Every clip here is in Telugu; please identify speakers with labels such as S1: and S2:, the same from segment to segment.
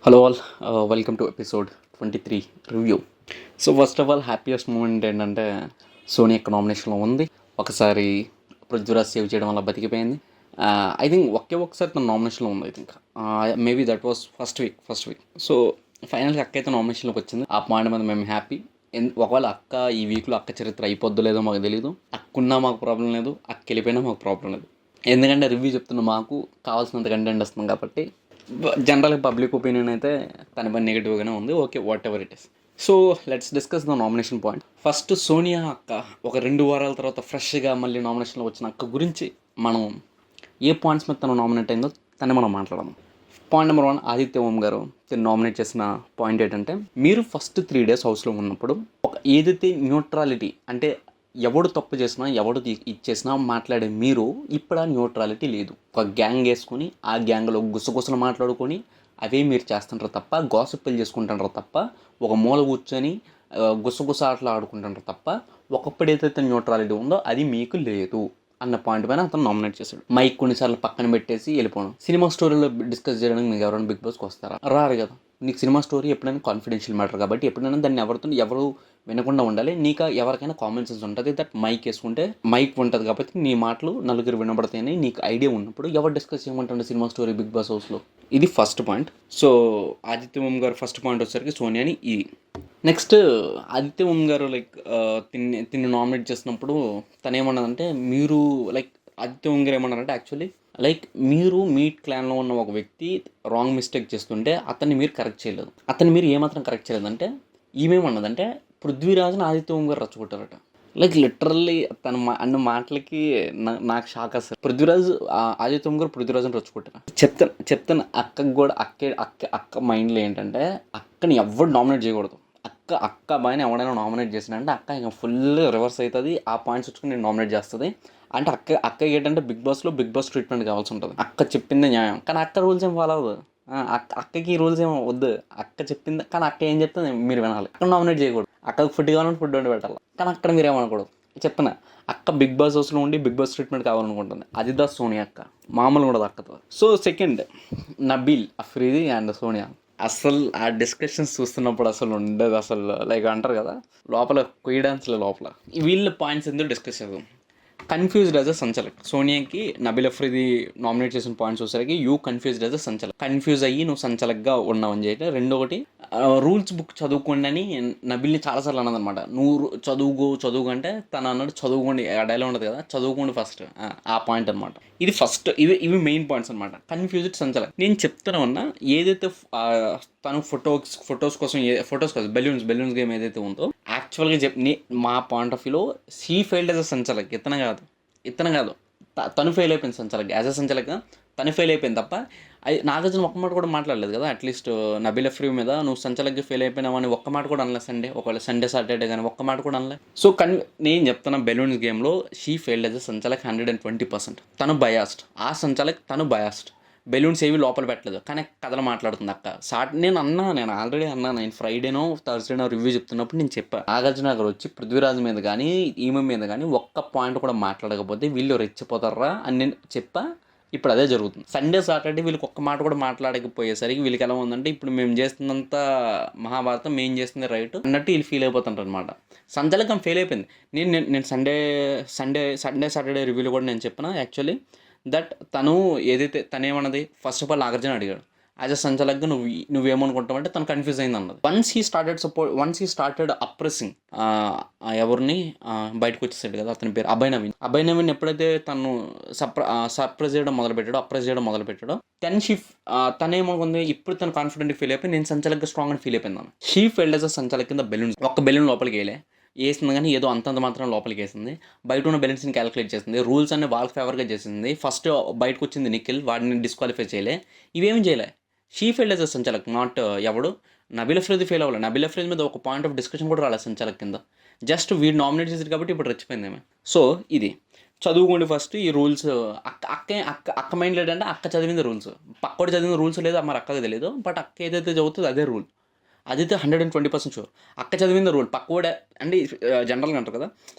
S1: Hello all, welcome to episode 23 review. So first of all happiest moment ఏంటంటే సోనీ యొక్క నామినేషన్లో ఉంది. ఒకసారి పృథ్వీరాజ్ సేవ్ చేయడం వల్ల బతికిపోయింది. ఐ థింక్ ఒకసారి తన నామినేషన్లో ఉంది. I think maybe that was first week. So ఫైనల్గా అక్క అయితే నామినేషన్లోకి వచ్చింది. ఆ పాయింట్ మీద మేము హ్యాపీ. ఒకవేళ అక్క ఈ వీక్లో అక్క చరిత్ర అయిపోద్దో లేదో మాకు తెలియదు. అక్కున్నా మాకు ప్రాబ్లం లేదు, అక్క వెళ్ళిపోయినా మాకు ప్రాబ్లం లేదు. ఎందుకంటే రివ్యూ చెప్తున్న మాకు కావాల్సినంత కంటెంట్ వస్తుంది కాబట్టి. జనరల్గా పబ్లిక్ ఒపీనియన్ అయితే తన పని నెగిటివ్గానే ఉంది. Okay, what ever it is. So let's discuss the nomination point. First Sonia అక్క ఒక 2 వారాల తర్వాత ఫ్రెష్గా మళ్ళీ నామినేషన్లో వచ్చిన అక్క గురించి మనం ఏ పాయింట్స్ మీద తను నామినేట్ అయిందో తనే మనం మాట్లాడదాం. పాయింట్ నెంబర్ 1, ఆదిత్య ఓం గారు తను నామినేట్ చేసిన పాయింట్ ఏంటంటే, మీరు ఫస్ట్ 3 days హౌస్లో ఉన్నప్పుడు ఏదైతే న్యూట్రాలిటీ అంటే ఎవడు తప్పు చేసినా ఎవడు ఇచ్చేసినా మాట్లాడే మీరు ఇప్పుడు ఆ న్యూట్రాలిటీ లేదు. ఒక గ్యాంగ్ వేసుకొని ఆ గ్యాంగ్లో గుసగుసలు మాట్లాడుకొని అవే మీరు చేస్తుంటారు తప్ప, గాసిప్పులు చేసుకుంటుంటారు తప్ప, ఒక మూల కూర్చొని గుసగుస ఆటలు ఆడుకుంటుంటారు తప్ప, ఒకప్పుడు ఏదైతే న్యూట్రాలిటీ ఉందో అది మీకు లేదు అన్న పాయింట్ పైన అతను నామినేట్ చేశాడు. మైక్ కొన్నిసార్లు పక్కన పెట్టేసి వెళ్ళిపోవడం. సినిమా స్టోరీలో డిస్కస్ చేయడానికి మీకు ఎవరైనా బిగ్ బాస్కి వస్తారా? రారు కదా. నీకు సినిమా స్టోరీ ఎప్పుడైనా కాన్ఫిడెన్షియల్ మ్యాటర్ కాబట్టి ఎప్పుడైనా దాన్ని ఎవరు వినకుండా ఉండాలి. నీకు ఎవరికైనా కామన్ సెన్స్ ఉంటుంది. దట్ మైక్ వేసుకుంటే మైక్ ఉంటుంది కాబట్టి నీ మాటలు నలుగురు వినబడతాయని నీకు ఐడియా ఉన్నప్పుడు ఎవరు డిస్కస్ చేయమంటుండే సినిమా స్టోరీ బిగ్ బాస్ హౌస్లో? ఇది first point. So Aditya Om garu first point వచ్చేసరికి సోనియాని ఇది. నెక్స్ట్ ఆదిత్య ఓం గారు తిన్ని నామినేట్ చేసినప్పుడు తను ఏమన్నదంటే, మీరు ఆదిత్య ఓం గారు ఏమన్నారంటే యాక్చువల్లీ మీరు మీ క్లాన్లో ఉన్న ఒక వ్యక్తి రాంగ్ మిస్టేక్ చేస్తుంటే అతన్ని మీరు కరెక్ట్ చేయలేదు. అతన్ని మీరు ఏమాత్రం కరెక్ట్ చేయలేదంటే ఈమెమన్నదంటే పృథ్వీరాజ్ని ఆదిత్య ఓం గారు రచ్చగొట్టారట. లిటరల్లీ తన అన్న మాటలకి నాకు షాక్ అసలు. ఆదిత్య ఓం గారు పృథ్వీరాజ్ని రచ్చగొట్టారు. చెప్తాను అక్కకి కూడా అక్క మైండ్లో ఏంటంటే, అక్కని ఎవరు నామినేట్ చేయకూడదు. అక్క అబ్బాయిని ఎవడైనా నామినేట్ చేసినంటే అక్క ఇంకా ఫుల్ రివర్స్ అవుతుంది. ఆ పాయింట్స్ వచ్చుకుని నేను నామినేట్ చేస్తుంది. అంటే అక్క ఏంటంటే బిగ్ బాస్ ట్రీట్మెంట్ కావాల్సి ఉంటుంది. అక్క చెప్పింది న్యాయం, కానీ అక్క రూల్స్ ఏం ఫాలో అవ్వదు. అక్కకి రూల్స్ ఏమో వద్దు. అక్క చెప్పింది, కానీ అక్క ఏం చెప్తుంది మీరు వినాలి. అక్కడ నామినేట్ చేయకూడదు. అక్కకి ఫుడ్ కావాలంటే ఫుడ్ వండి పెట్టాలి, కానీ అక్కడ మీరు ఏమనకూడదు. చెప్తున్నా, అక్క బిగ్ బాస్ హౌస్లో ఉండి బిగ్ బాస్ ట్రీట్మెంట్ కావాలనుకుంటుంది. అది దా సోనియా అక్క, మామూలు కూడా అక్కతో. So second, Nabeel Afridi and Sonia. అసలు ఆ డిస్కషన్స్ చూస్తున్నప్పుడు అసలు ఉండదు. అసలు అంటారు కదా, లోపల కొయ్యి డాన్స్లో లోపల వీళ్ళ పాయింట్స్ ఎందుకు డిస్కస్ చేద్దాం. Confused as a sanchalak. సోనియాకి నబీల్ అఫ్రీది నామినేట్ చేసిన పాయింట్స్ వచ్చేసరికి you confused as a sanchalak. Confuse అయ్యి నువ్వు సంచలక్గా ఉన్నావని చెప్పి. రెండోటి, రూల్స్ బుక్ చదువుకోండి అని నబీల్ని చాలాసార్లు అన్నదనమాట. నువ్వు చదువు అంటే తను అన్నాడు చదువుకోండి. ఆ డైలాగ్ ఉండదు కదా, చదువుకోండి ఫస్ట్. ఆ పాయింట్ అనమాట. ఇది ఫస్ట్. ఇవి మెయిన్ పాయింట్స్ అనమాట. కన్ఫ్యూజ్డ్ సంచలక్. నేను చెప్తున్నా ఉన్నా, ఏదైతే తను ఫొటోస్ కోసం ఫొటోస్ కాదు, బెలూన్స్ గేమ్ ఏదైతే ఉందో యాక్చువల్గా మా పాయింట్ ఆఫ్ వ్యూలో షీ ఫెయిల్డ్ యాజ్ అ సంచలక్. ఇతను కాదు తను ఫెయిల్ అయిపోయింది సంచలక్. యాజ్ అ సంచలక్ తను ఫెయిల్ అయిపోయింది తప్ప నాగార్జున ఒక్క మాట కూడా మాట్లాడలేదు కదా. అట్లీస్ట్ నబీల్ అఫ్రీ మీద నువ్వు సంచలక్గా ఫెయిల్ అయిపోయినావు అని ఒక్క మాట కూడా అనలేదు. ఒకవేళ సండే సాటర్డే కానీ ఒక్క మాట కూడా అనలేదు. సో నేను చెప్తున్నా, బెలూన్స్ గేమ్లో షీ ఫెయిల్డ్ యాజ్ అ సంచలక్ 120%. తను బయాస్డ్. ఆ సంచలక్ తను బయాస్డ్. బెలూన్స్ ఏవి లోపల పెట్టలేదు, కానీ కథలు మాట్లాడుతుంది అక్క. నేను ఆల్రెడీ అన్నా. నేను ఫ్రైడేనో థర్స్డేనో రివ్యూ చెప్తున్నప్పుడు నేను చెప్పాను, నాగార్జున గారు వచ్చి పృథ్వీరాజ్ మీద కానీ ఈమె మీద కానీ ఒక్క పాయింట్ కూడా మాట్లాడకపోతే వీళ్ళు రెచ్చిపోతారా అని నేను చెప్పా. ఇప్పుడు అదే జరుగుతుంది. సండే సాటర్డే వీళ్ళకి ఒక్క మాట కూడా మాట్లాడకపోయేసరికి వీళ్ళకి ఎలా ఉందంటే, ఇప్పుడు మేము చేస్తున్నంత మహాభారతం మేము చేస్తుంది రైట్ అన్నట్టు వీళ్ళు ఫీల్ అయిపోతుంటారు అనమాట. సంచలకం ఫెయిల్ అయిపోయింది. నేను సండే సాటర్డే రివ్యూలో కూడా నేను చెప్పిన యాక్చువల్లీ దట్ తనేమన్నది, ఫస్ట్ ఆఫ్ ఆల్ నాగార్జున అడిగాడు యాజ్ అ సంచలక్గా నువ్వేమనుకుంటావు అంటే తను కన్ఫ్యూజ్ అయింది అన్నది. వన్స్ హీ స్టార్టెడ్ అప్రెసింగ్ ఎవరిని బయటకు వచ్చేసాడు కదా, అతని పేరు అభయ్ నవీన్. ఎప్పుడైతే తను అప్రెస్ చేయడం మొదలుపెట్టాడో దెన్ తనేమనుకుంది, ఇప్పుడు తను కాన్ఫిడెంట్ ఫీల్ అయిపోయి నేను సంచలక్గా స్ట్రాంగ్ అని ఫీల్ అయిపోయింది. షీ ఫెయిల్డ్ యాజ్ అ సంచలక్ కింద ఒక్క బెలూన్ లోపలికి వేసింది, కానీ ఏదో అంతంత మాత్రం లోపలికి వేసింది. బయట ఉన్న బెలూన్స్ని క్యాలిక్యులేట్ చేసింది. రూల్స్ అన్ని వాళ్ళకి ఫేవర్గా చేసింది. ఫస్ట్ బయటకు వచ్చింది నిఖిల్, వాడిని డిస్క్వాలిఫై చేయలే. ఇవేమీ చేయలే. She failed as a sanchalak, not ఎవడు నబీల్ అఫ్రీది ఫెయిల్ అవ్వాలి. నబీల్ అఫ్రీది మీద ఒక పాయింట్ ఆఫ్ డిస్కషన్ కూడా రాలేదు సంచలక్ కింద. జస్ట్ వీడు నామినేట్ చేశారు కాబట్టి ఇప్పుడు రెచ్చిపోయింది ఏమే. సో ఇది చదువుకోండి ఫస్ట్. ఈ రూల్స్ అక్క మైండ్ లేదంటే అక్క చదివింది రూల్స్, పక్కోడు చదివిన రూల్స్ లేదు మరి అక్కకి తెలియదు. బట్ అక్క ఏదైతే చదువుతుందో అదే రూల్. అదైతే 120% షూర్. అక్క చదివింది రూల్ పక్కోడే. అంటే జనరల్గా అంటారు కదా,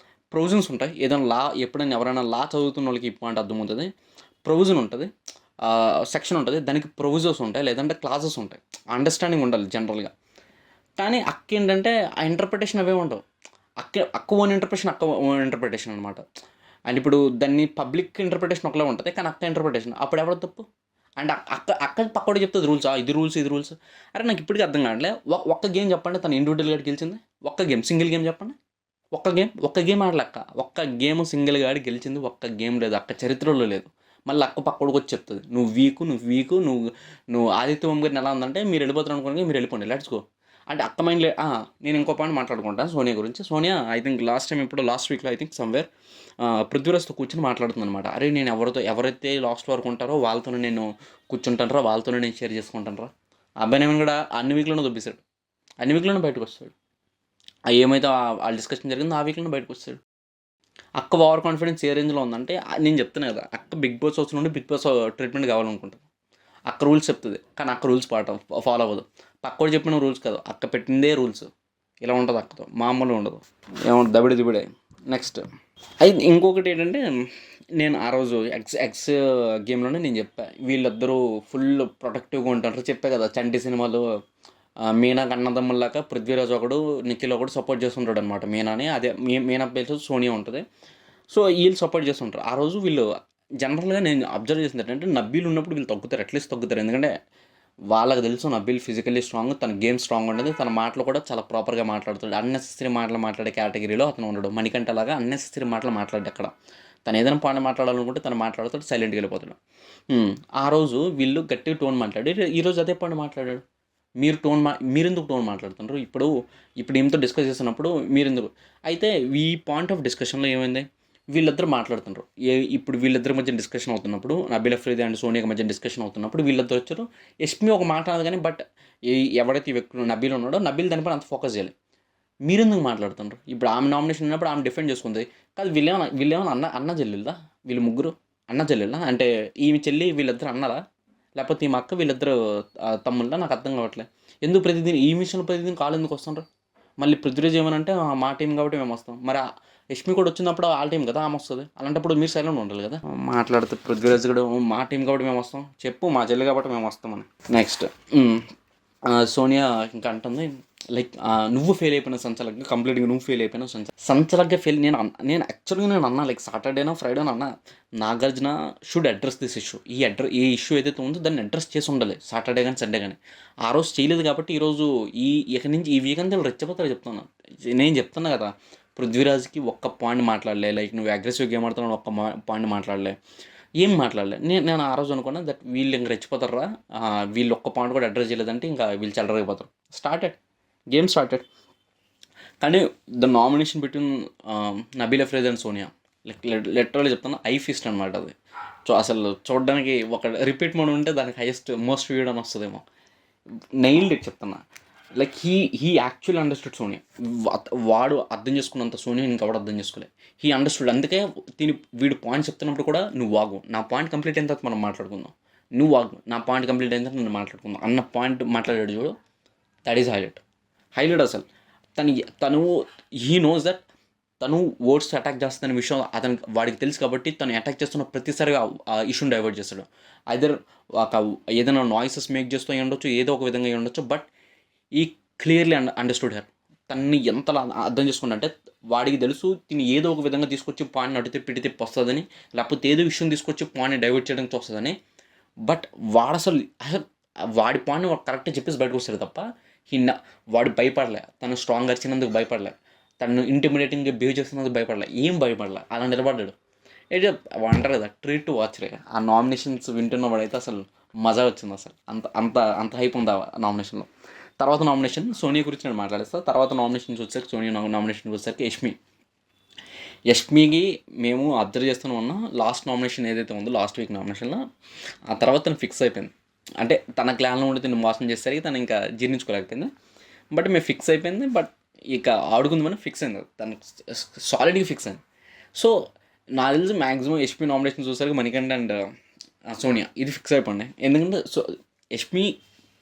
S1: ప్రొవిజన్స్ ఉంటాయి. ఏదైనా ఎప్పుడైనా ఎవరైనా చదువుతున్న వాళ్ళకి ఈ పాయింట్ అర్థమవుతుంది. ప్రొవిజన్ ఉంటుంది, సెక్షన్ ఉంటుంది, దానికి ప్రొవిజన్స్ ఉంటాయి, లేదంటే క్లాజెస్ ఉంటాయి. అండర్స్టాండింగ్ ఉండాలి జనరల్గా. కానీ అక్క ఏంటంటే ఆ ఇంటర్ప్రిటేషన్ అవే ఉండవు. అక్క ఓన్ ఇంటర్ప్రిటేషన్ అనమాట. అండ్ ఇప్పుడు దాన్ని పబ్లిక్ ఇంటర్ప్రిటేషన్ ఒకలా ఉంటుంది, కానీ అక్క ఇంటర్ప్రిటేషన్ అప్పుడు ఎవరో తప్పు. అండ్ అక్క పక్కోడు చెప్తుంది రూల్స్, ఇది రూల్స్ ఇది రూల్స్. అరే నాకు ఇప్పటికీ అర్థం కావట్లే. ఒక్క గేమ్ చెప్పండి తను ఇండివిజువల్గా గెలిచింది. ఒక్క గేమ్, సింగిల్ గేమ్ చెప్పండి. ఒక్క గేమ్ ఆడలేక్క. ఒక్క గేమ్ సింగిల్గా ఆడి గెలిచింది ఒక్క గేమ్ లేదు, అక్క చరిత్రలో లేదు. మళ్ళీ అక్క పక్కడికి వచ్చి చెప్తుంది నువ్వు వీకు నువ్వు ఆదిత్య ఓం గారిని ఎలా ఉందంటే మీరు వెళ్ళిపోతారు అనుకోండి, మీరు వెళ్ళిపోండి లెట్స్ గో అంటే అక్క మైండ్లే. నేను ఇంకో పాయింట్ మాట్లాడుకుంటాను సోనియా గురించి. సోనియా ఐ థింక్ లాస్ట్ వీక్లో ఐ థింక్ సమ్వేర్ పృథ్వీరాజ్తో కూర్చొని మాట్లాడుతుంది అనమాట. అరే నేను ఎవరైతే లాస్ట్ వరకు ఉంటారో వాళ్ళతోనే నేను కూర్చుంటానరా, వాళ్ళతోనే నేను షేర్ చేసుకుంటానరా. అబ్బాయి నేను కూడా అన్ని వీక్లోనే దొబ్బేశాడు, అన్ని వీక్లోనే బయటకు వస్తాడు. ఏమైతే వాళ్ళ డిస్కషన్ జరిగిందో ఆ వీక్లోనే బయటకు వస్తాడు. అక్క ఓవర్ కాన్ఫిడెన్స్ ఏ రేంజ్లో ఉందంటే నేను చెప్తున్నా కదా, అక్క బిగ్ బాస్ హౌస్ నుండి బిగ్ బాస్ ట్రీట్మెంట్ కావాలనుకుంటుంది. అక్క రూల్స్ చెప్తుంది కానీ అక్క రూల్స్ ఫాలో అవ్వదు. పక్కోడు చెప్పిన రూల్స్ కాదు, అక్క పెట్టిందే రూల్స్. ఇలా ఉంటుంది అక్కతో, మామూలు ఉండదు. ఏమంటుంది దబిడే. నెక్స్ట్ అయితే ఇంకొకటి ఏంటంటే, నేను ఆ రోజు ఎక్స్ గేమ్లోనే నేను చెప్పా వీళ్ళిద్దరూ ఫుల్ ప్రొటెక్టివ్గా ఉంటారు చెప్పా కదా. చంటి సినిమాలో మీనాకి అన్నదమ్ముల్లాగా పృథ్వీరాజ్ ఒకడు, నిఖిల్ ఒకడు సపోర్ట్ చేస్తుంటాడు అనమాట మీనాని. అదే మీనా పేరు సోనియా ఉంటుంది. సో వీళ్ళు సపోర్ట్ చేస్తుంటారు. ఆ రోజు వీళ్ళు జనరల్గా నేను అబ్జర్వ్ చేసింది ఏంటంటే, నబ్బీలు ఉన్నప్పుడు వీళ్ళు తగ్గుతారు, అట్లీస్ట్ తగ్గుతారు. ఎందుకంటే వాళ్ళకి తెలుసు నబ్బీల్ ఫిజికల్లీ స్ట్రాంగ్, తన గేమ్ స్ట్రాంగ్ ఉంటుంది, తన మాటలు కూడా చాలా ప్రాపర్గా మాట్లాడుతాడు. అన్నెసెసరీ మాటలు మాట్లాడే కేటగిరీలో అతను ఉండడు. మణికంఠ లాగా అన్నెసెసరీ మాటలు మాట్లాడు అక్కడ. తను ఏదైనా పాయింట్ మాట్లాడాలనుకుంటే తను మాట్లాడుతాడు, సైలెంట్గా వెళ్ళిపోతాడు. ఆ రోజు వీళ్ళు గట్టిగా టోన్ మాట్లాడి, ఈరోజు అదే పాయింట్ మాట్లాడాడు. మీరెందుకు టోన్ మాట్లాడుతున్నారు ఇప్పుడు ఏమితో డిస్కస్ చేస్తున్నప్పుడు మీరెందుకు. అయితే ఈ పాయింట్ ఆఫ్ డిస్కషన్లో ఏమైంది, వీళ్ళిద్దరు మాట్లాడుతున్నారు. ఇప్పుడు వీళ్ళిద్దరి మధ్య డిస్కషన్ అవుతున్నప్పుడు, నబీల్ అఫ్రీది అండ్ సోనియా మధ్య డిస్కషన్ అవుతున్నప్పుడు వీళ్ళిద్దరు వచ్చారు. యష్మి ఒక మాట అన్నది కానీ, బట్ ఎవరైతే ఈ వ్యక్తులు నబీల్ ఉన్నాడో నబీల్ దానిపైన అంత ఫోకస్ చేయాలి. మీరెందుకు మాట్లాడుతున్నారు. ఇప్పుడు ఆమె నామినేషన్ ఉన్నప్పుడు ఆమె డిఫెండ్ చేసుకుంది. కాదు వీళ్ళేమన్నా అన్న చెల్లెల్దా, వీళ్ళు ముగ్గురు అన్న చెల్లెల్లా అంటే ఈమె చెల్లి వీళ్ళిద్దరు అన్నలా, లేకపోతే ఈమె అక్క వీళ్ళిద్దరు తమ్ముళ్ళ, నాకు అర్థం కావట్లేదు. ఎందుకు ప్రతిదిన ఈ మిషన్లో ప్రతిదిన కాలు ఎందుకు వస్తుండ్రు. మళ్ళీ పృథ్వీరాజ్ ఏమనంటే మా టీం కాబట్టి మేము వస్తాం. మరి యష్మి కూడా వచ్చినప్పుడు వాళ్ళ టీం కదా ఆమె వస్తుంది. అలాంటప్పుడు మీరు సైలెంట్ ఉండాలి కదా. మాట్లాడితే పృథ్వీరాజ్ కూడా మా టీం కాబట్టి మేము వస్తాం, చెప్పు మా చెల్లి కాబట్టి మేము వస్తామని. నెక్స్ట్ సోనియా ఇంకా అంటుంది లైక్ నువ్వు ఫెయిల్ అయిపోయిన సంచలగ్గా, కంప్లీట్గా నువ్వు ఫెయిల్ అయిపోయిన సంచలగ్గా ఫెయిల్. నేను యాక్చువల్గా నేను అన్నా లైక్ సాటర్డేనో ఫ్రైడేనో అన్నా Nagarjuna should address this issue. ఈ ఇష్యూ ఏదైతే ఉందో దాన్ని అడ్రస్ చేసి ఉండాలి సాటర్డే కానీ సండే కానీ. ఆ రోజు చేయలేదు కాబట్టి ఈరోజు ఇక్కడి నుంచి ఈ వీక్ అంతా రెచ్చిపోతారు చెప్తున్నా. నేను చెప్తున్నా కదా, పృథ్వీరాజ్కి ఒక్క పాయింట్ మాట్లాడలే, లైక్ నువ్వు అగ్రెసివ్ గేమ్ ఆడుతున్నావు ఒక్క పాయింట్ మాట్లాడలే, ఏం మాట్లాడలే. నేను ఆ రోజు అనుకున్నా దట్ వీళ్ళు ఇంక రెచ్చిపోతారా, వీళ్ళు ఒక్క పాయింట్ కూడా అడ్రస్ చేయలేదంటే ఇంకా వీళ్ళు చెలరైపోతారు. Game started. కానీ the nomination between Nabeel Afridi and Sonia like literally చెప్తాను ఐ ఫీస్ట్ అనమాట అది. సో అసలు చూడడానికి ఒక రిపీట్ మోడ్ ఉంటే దానికి హైయెస్ట్ మోస్ట్ వ్యూడ్ అని వస్తుందేమో. నైల్డ్ ఇట్ చెప్తున్నా. Like he actually understood Sonia. వాడు అర్థం చేసుకున్నంత సోనియా ఇంకెవడు అర్థం చేసుకోలేదు. He understood. అందుకే వీడు పాయింట్ చెప్తున్నప్పుడు కూడా నువ్వు వాగు, నా పాయింట్ కంప్లీట్ అయిన తర్వాత మనం మాట్లాడుకుందాం, నువ్వు వాగు, నా పాయింట్ కంప్లీట్ అయిన తర్వాత నేను మాట్లాడుకుందాం అన్న పాయింట్ మాట్లాడాడు చూడు. దట్ ఈస్ హైలైట్ అసలు. తను హీ నోస్ దట్ తను వర్డ్స్ అటాక్ చేస్తున్న విషయం వాడికి తెలుసు కాబట్టి తను అటాక్ చేస్తున్న ప్రతిసారిగా ఆ ఇష్యూని డైవర్ట్ చేస్తాడు. ఐదర్ ఏదైనా నాయిసెస్ మేక్ చేస్తూ ఉండొచ్చు, ఏదో ఒక విధంగా ఉండొచ్చు, బట్ ఈ క్లియర్లీ అండర్స్టూడ్ హెర్. తనని ఎంతలా అర్థం చేసుకుంటే వాడికి తెలుసు తిని ఏదో ఒక విధంగా తీసుకొచ్చి పాయింట్ అటు తిప్పి వస్తుందని, లేకపోతే ఏదో విషయం తీసుకొచ్చి పాయింట్ని డైవర్ట్ చేయడానికి వస్తుందని. బట్ అసలు వాడి పాయింట్ వాడు కరెక్ట్గా చెప్పేసి బయటకు వస్తాడు తప్ప వాడు భయపడలే, తను స్ట్రాంగ్ అరిచినందుకు భయపడలే, తను ఇంటిమిడేటింగ్గా బిహేవ్ చేస్తున్నందుకు భయపడలే, ఏం భయపడలే, అలా నిలబడ్డాడు. అయితే అంటారు కదా ట్రీట్ టు వాచ్ రే. ఆ నామినేషన్స్ వింటున్న వాడైతే అసలు మజా వచ్చింది అసలు. అంత అంత అంత హైప్ ఉంది ఆ నామినేషన్లో. తర్వాత నామినేషన్ సోనియా గురించి నేను మాట్లాడేస్తాను. తర్వాత నామినేషన్స్ వచ్చేసరికి సోనియా నామినేషన్ వచ్చేసరికి యష్మికి మేము అబ్జర్వ్ చేస్తూనే ఉన్నాం. లాస్ట్ నామినేషన్ ఏదైతే ఉందో లాస్ట్ వీక్ నామినేషన్లో ఆ తర్వాత తను ఫిక్స్ అయిపోయింది. అంటే తన క్లాన్లో ఉండి తను మోసం చేసేసరికి తను ఇంకా జీర్ణించుకోలేకపోయింది. బట్ మేము ఫిక్స్ అయిపోయింది. బట్ ఇక ఆడుకుందామని ఫిక్స్ అయింది, తను సాలిడ్గా ఫిక్స్ అయింది. సో నాకు తెలిసి మ్యాక్సిమం యష్మి నామినేషన్ చూసరికి మణికంఠ అండ్ సోనియా ఇది ఫిక్స్ అయిపోండి. ఎందుకంటే యష్మి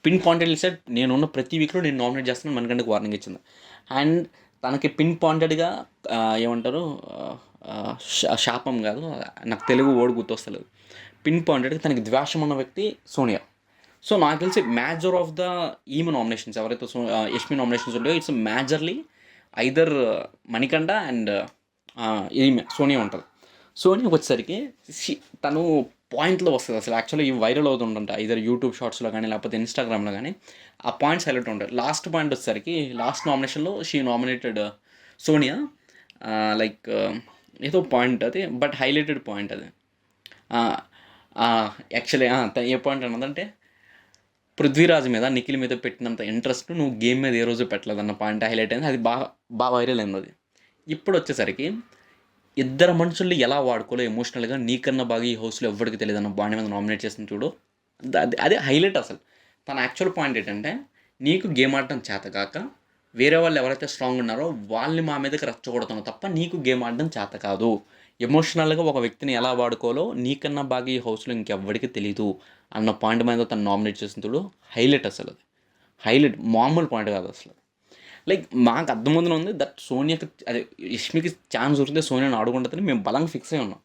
S1: పిన్ పాయింటెడ్ సెట్ నేనున్న ప్రతి వీక్లో నేను నామినేట్ చేస్తాను మణికంఠకి వార్నింగ్ ఇచ్చింది. అండ్ తనకి పిన్ పాయింటెడ్గా ఏమంటారు శాపం కాదు, నాకు తెలుగు వర్డ్ గుర్తొస్తలేదు, పిన్ పాయింటెడ్గా తనకి ద్వేషం ఉన్న వ్యక్తి సోనియా. సో నాకు తెలిసి మేజర్ ఆఫ్ ద ఈమె నామినేషన్స్ ఎవరైతే యష్మి నామినేషన్స్ ఉంటాయో it's majorly either Manikanta and ఈమె సోనియా ఉంటుంది. సోనియాకి వచ్చేసరికి తను పాయింట్లో వస్తుంది అసలు. యాక్చువల్లీ ఇవి వైరల్ అవుతుంటుంటాయి ఐదర్ యూట్యూబ్ షార్ట్స్లో కానీ లేకపోతే ఇన్స్టాగ్రామ్లో కానీ. ఆ పాయింట్స్ హైలైట్ ఉంటాయి. లాస్ట్ పాయింట్ వచ్చేసరికి లాస్ట్ నామినేషన్లో షీ నామినేటెడ్ సోనియా లైక్ ఏదో పాయింట్ అది, బట్ హైలైటెడ్ పాయింట్ అది. యాక్చువల్లీ ఏ పాయింట్ అన్నదంటే పృథ్వీరాజ్ మీద నిఖిల్ మీద పెట్టినంత ఇంట్రెస్ట్ నువ్వు గేమ్ మీద ఏ రోజు పెట్టలేదన్న పాయింట్ హైలైట్ అయింది. అది బాగా వైరల్ అయింది అది. ఇప్పుడు వచ్చేసరికి ఇద్దరు మనుషుల్ని ఎలా వాడుకోలో ఎమోషనల్గా నీకన్నా బాగా ఈ హౌస్లో ఎవరికి తెలియదన్న బాండ్ మీద నామినేట్ చేసిన చూడు, అదే హైలైట్ అసలు. తన యాక్చువల్ పాయింట్ ఏంటంటే నీకు గేమ్ ఆడటం చేత కాక వేరే వాళ్ళు ఎవరైతే స్ట్రాంగ్ ఉన్నారో వాళ్ళని మా మీదకి రచ్చగొడుతున్నావు తప్ప నీకు గేమ్ ఆడడం చేత కాదు. ఎమోషనల్గా ఒక వ్యక్తిని ఎలా వాడుకోవాలో నీకన్నా బాగా ఈ హౌస్లో ఇంకెవ్వడికి తెలీదు అన్న పాయింట్ మీద తను నామినేట్ చేసిన చూడు హైలైట్ అసలు. అది హైలైట్ మామూలు పాయింట్ కాదు అసలు. లైక్ మాకు అర్థమవుతుంది ఉంది దట్ సోనియాకి అదే యష్మికి ఛాన్స్ దొరికితే సోనియాని ఆడుకుంటుందని మేము బలంగా ఫిక్స్ అయి ఉన్నాం.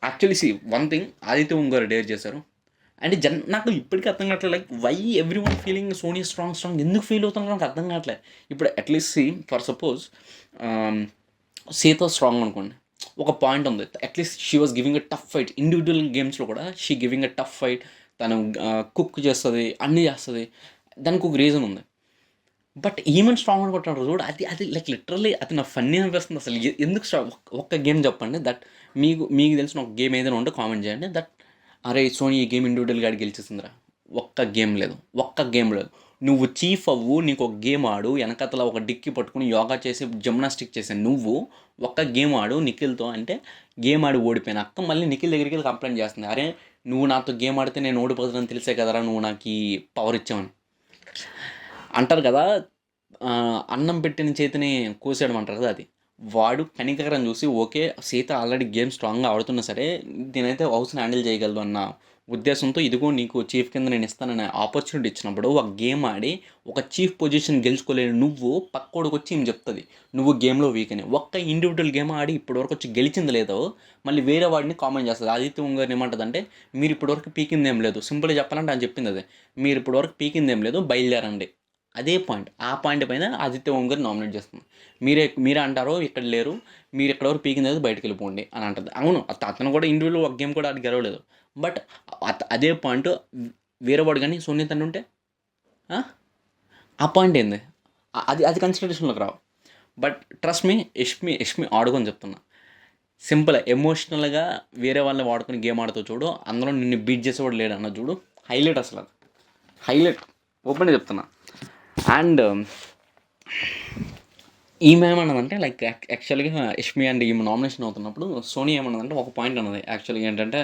S1: Actually one thing Aditya Om గారు డేర్ చేశారు అంటే నాకు ఇప్పటికీ అర్థం కావట్లేదు. Like why everyone feeling Sonia strong ఎందుకు ఫీల్ అవుతున్నారు నాకు అర్థం కావట్లేదు. ఇప్పుడు at least for suppose Seetha strong అనుకోండి, ఒక పాయింట్ ఉంది at least she was giving a tough fight. Individual గేమ్స్లో కూడా she giving a tough fight. తను కుక్ చేస్తుంది, అన్నీ చేస్తుంది, దానికి ఒక రీజన్ ఉంది. బట్ ఈవెన్ స్ట్రాంగ్ అనుకుంటున్నారు చూడు, అది లైక్ లిటరల్లీ అది నా ఫన్నీ అనిపిస్తుంది అసలు. ఎందుకు స్ట్రాంగ్? ఒక్క గేమ్ చెప్పండి దట్ మీకు తెలిసిన ఒక గేమ్ ఏదైనా ఉంటే కామెంట్ చేయండి దట్ అరే సోనీ ఈ గేమ్ ఇండివిజువల్గా గెలిచేసిందిరా. ఒక్క గేమ్ లేదు. నువ్వు చీఫ్ అవ్వు, నీకు ఒక గేమ్ ఆడు, వెనకతల ఒక డిక్కి పట్టుకుని యోగా చేసి జిమ్నాస్టిక్ చేసే నువ్వు ఒక్క గేమ్ ఆడు నిఖిల్తో అంటే గేమ్ ఆడి ఓడిపోయిన అక్క మళ్ళీ నిఖిల్ దగ్గరికి వెళ్ళి కంప్లైంట్ చేస్తుంది, అరే నువ్వు నాతో గేమ్ ఆడితే నేను ఓడిపోతుందని తెలిసే కదరా నువ్వు నాకు ఈ పవర్ ఇచ్చావని అంటారు కదా. అన్నం పెట్టిన చేతిని కోసేయడం అంటారు కదా, అది. వాడు కనికరం చూసి ఓకే సీత ఆల్రెడీ గేమ్ స్ట్రాంగ్గా ఆడుతున్నా సరే నేనైతే హౌస్ని హ్యాండిల్ చేయగలదు అన్న ఉద్దేశంతో ఇదిగో నీకు చీఫ్ కింద నేను ఇస్తాననే ఆపర్చునిటీ ఇచ్చినప్పుడు ఒక గేమ్ ఆడి ఒక చీఫ్ పొజిషన్ గెలుచుకోలేని నువ్వు పక్కోడికి వచ్చి ఏం చెప్తుంది నువ్వు గేమ్లో వీక్ అని. ఒక్క ఇండివిజువల్ గేమ్ ఆడి ఇప్పటివరకు వచ్చి గెలిచింది లేదో మళ్ళీ వేరే వాడిని కామెంట్ చేస్తుంది. ఆదిత్య ఓం గారిని ఏమంటుందంటే మీరు ఇప్పటివరకు పీకింది ఏం లేదు, సింపుల్గా చెప్పాలంటే అని చెప్పింది అదే, మీరు ఇప్పటివరకు పీకింది ఏం లేదు బయలుదేరండి. అదే పాయింట్, ఆ పాయింట్ పైన ఆదిత్య ఓం గారు నామినేట్ చేస్తుంది. మీరే అంటారో ఇక్కడ లేరు, మీరు ఎక్కడెవరు పీకింది లేదు బయటకు వెళ్ళిపోండి అని అంటుంది. అవును అతను కూడా ఇండివిజువల్ ఒక గేమ్ కూడా అది గెలవలేదు, బట్ అదే పాయింట్ వేరే వాడు కానీ సునీత్ అని ఉంటే ఆ పాయింట్ ఏంది, అది కన్సిడరేషన్లోకి రావు. బట్ ట్రస్ట్ మీ యష్మి ఆడుకొని చెప్తున్నా, సింపుల్ ఎమోషనల్గా వేరే వాళ్ళని వాడుకొని గేమ్ ఆడుతూ చూడు, అందులో నిన్ను బీట్ చేసేవాడు లేడు అన్న చూడు, హైలైట్ అసలు. అది హైలైట్ ఓపెన్గా చెప్తున్నా. అండ్ ఈమె ఏమన్నదంటే లైక్ యాక్చువల్గా యష్మి అండ్ ఈమె నామినేషన్ అవుతున్నప్పుడు సోనీ ఏమన్నదంటే ఒక పాయింట్ అన్నది యాక్చువల్గా ఏంటంటే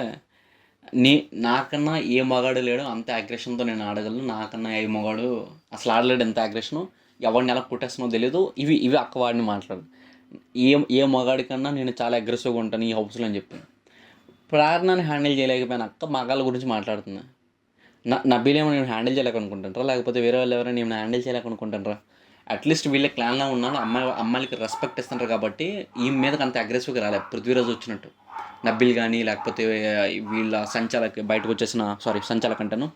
S1: నాకన్నా ఏ మగాడు లేడు అంత అగ్రెషన్తో నేను ఆడగలను, నాకన్నా ఏ మగాడు అసలు ఆడలేడు ఎంత అగ్రెషను, ఎవరిని ఎలా కొట్టేస్తున్నో తెలియదు, ఇవి అక్కవాడిని మాట్లాడు, ఏ మగాడి కన్నా నేను చాలా అగ్రెసివ్గా ఉంటాను ఈ హౌస్లో అని చెప్పింది. ప్రార్థనని హ్యాండిల్ చేయలేకపోయిన అక్క మగాళ్ళ గురించి మాట్లాడుతుంది. నబీలేమో నేను హ్యాండిల్ చేయలేకనుకుంటానరా, లేకపోతే వేరే వాళ్ళు ఎవరైనా నేను హ్యాండిల్ చేయలేకనుకుంటానరా? అట్లీస్ట్ వీళ్ళ క్లాన్లో ఉన్నాను, అమ్మాయిలకి రెస్పెక్ట్ ఇస్తుంటారు కాబట్టి ఈ మీదకి అంత అగ్రెసివ్గా రాలేదు పృథ్వీరాజ్ వచ్చినట్టు. నబీల్ కానీ లేకపోతే వీళ్ళ సంచాలక్ అంటాను